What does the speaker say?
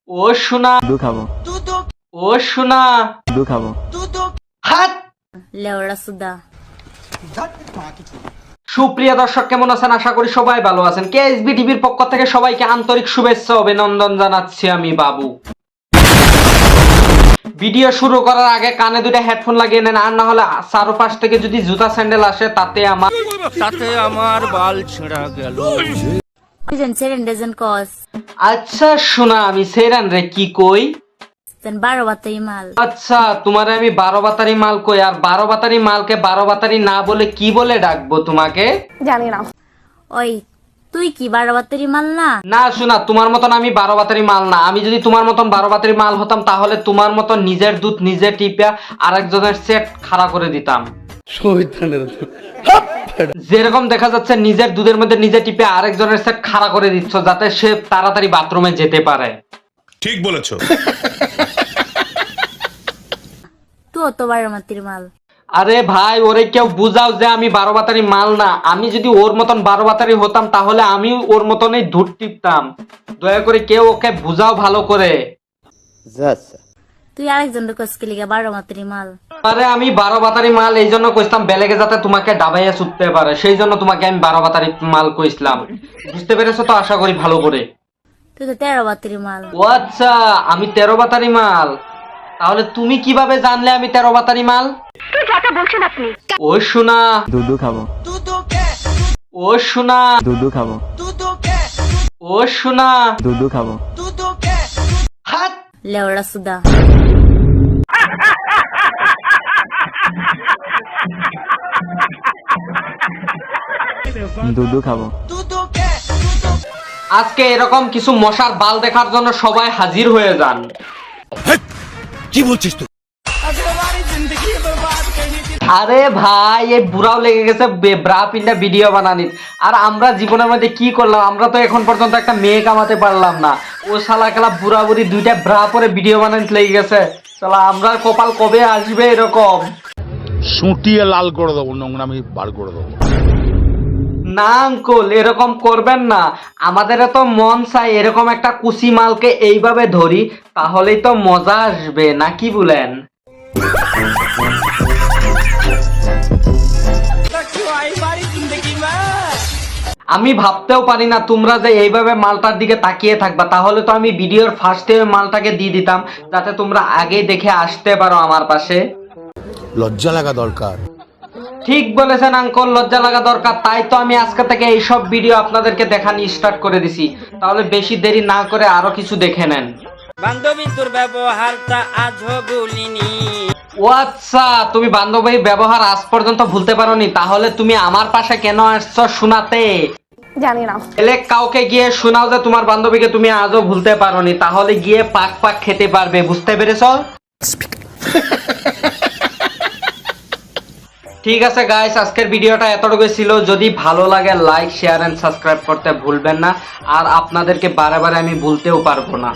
ও সোনা দুধ খাবো ও সোনা দুধ খাবো হাত। লেওড়া সুদা। সুপ্রিয় দর্শক, কেমন আছেন? আশা করি সবাই ভালো আছেন। কেএসবি টিভির পক্ষ থেকে সবাইকে আন্তরিক শুভেচ্ছা ও অভিনন্দন জানাচ্ছি আমি বাবু। ভিডিও শুরু করার আগে কানে দুটো হেডফোন লাগিয়ে নেন, আর না হলে চারপাশ থেকে যদি জুতা স্যান্ডেল আসে তাতে আমার বাল ছেঁড়া গেল। ডজন কস আচ্ছা শোনা, আমি সেরান রে কি কই? 12 বাতাই মাল। আচ্ছা, তোমারে আমি 12 বাতারি মাল কই, আর 12 বাতারি মালকে 12 বাতারি না বলে কি বলে ডাকবো তোমাকে? জানি না। ওই তুই কি 12 বাতারি মাল না? না শোনা, তোমার মতন আমি 12 বাতারি মাল না। আমি যদি তোমার মতন 12 বাতারি মাল হতাম তাহলে তোমার মতন নিজের দুধ নিজে টিপা আরেকজনের সেট খাড়া করে দিতাম। যেরকম দেখা যাচ্ছে নিজের দুধের মধ্যে নিজে টিপে আরেকজনের সেট খাড়া করে দিচ্ছ যাতে সে তাড়াতাড়ি বাথরুমে যেতে পারে। ঠিক বলেছো। তুই তো 12 বাতারি মাল। আরে ভাই, ওরে কেউ বুঝাও যে আমি 12 বাতারি মাল না। আমি যদি ওর মতন 12 বাতারি হতাম তাহলে আমি ওর মতনই দুধ টিপতাম। দয়া করে কেউ ওকে বুঝাও ভালো করে। তুই আরেকজনের কস কি লিগা 12 বাতারি মাল? আরে আমি 12 বাতারি মাল এই জন্য কইতাম বেলেগে যাতে তোমাকে ডাবাইয়া ছুটতে পারে, সেই জন্য তোমাকে আমি 12 বাতারি মাল কইছিলাম। বুঝতে পেরেছো তো আশা করি ভালো করে? তুই তো 13 বাতারি মাল। ও আচ্ছা, আমি 13 বাতারি মাল। তাহলে তুমি কিভাবে জানলে আমি 13 বাতারি মাল? ও সোনা দুধ খাবো ও সোনা দুধ খাবো ও সোনা দুধ খাবো হাত। লেওড়া সুদা। দুধ খাবো। আজকে এরকম কিছু মশার বাল দেখার জন্য সবাই হাজির হয়ে যান। কি বলছিস তুই? আরে ভাই, এই বুড়াও লেগে গেছে ব্রা পিন্ডা ভিডিও বানানি। আর আমরা জীবনের মধ্যে কি করলাম? আমরা তো এখন পর্যন্ত একটা মেয়ে কামাতে পারলাম না। ও শালা খেলা বুড়া বুড়ি দুইটা ব্রা পরে ভিডিও বানাতে লেগে গেছে। শালা আমরা কপাল কবে আসবে এরকম? সুটিয়ে লাল করে দেবো, নোংরামি বার করে দেবো। না আঙ্কুল, এরকম করবেন না। আমাদের তো মন চাই এরকম একটা কুচি মালকে এইভাবে ধরি, তাহলেই তো মজা আসবে, না কি বলেন? আমি ভাবতেও পারি না তোমরা যে এইভাবে মালটার দিকে তাকিয়ে থাকবা। তাহলে তো আমি ভিডিওর ফার্স্টে মালটাকে দিয়ে দিতাম যাতে তোমরা আগে দেখে আসতে পারো আমার পাশে। লজ্জা লাগা দরকার। ঠিক বলেছেন আঙ্কল, লজ্জা লাগা দরকার। তাই তো আমি আজকে থেকে এইসব ভিডিও আপনাদেরকে দেখানি স্টার্ট করে দিছি। তাহলে বেশি দেরি না করে আরো কিছু দেখে নেন। বান্ধবী তোর ব্যবহারটা আজও ভুলিনি। ও আচ্ছা, তুমি বান্ধবীর ব্যবহার আজ পর্যন্ত ভুলতে পারোনি? তাহলে তুমি আমার পাশে কেন আসছো শোনাতে? জানি না। এলে কাউকে গিয়ে শোনাও যে তোমার বান্ধবীকে তুমি আজও ভুলতে পারোনি, তাহলে গিয়ে পাক পাক খেতে পারবে। বুঝতে পেরেছো? ঠিক আছে গাইস, আজকের ভিডিওটা এতটুকু ছিল। যদি ভালো লাগে লাইক শেয়ার এন্ড সাবস্ক্রাইব করতে ভুলবেন না। আর আপনাদেরকে বারে বারে আমি বলতেও পারবো না।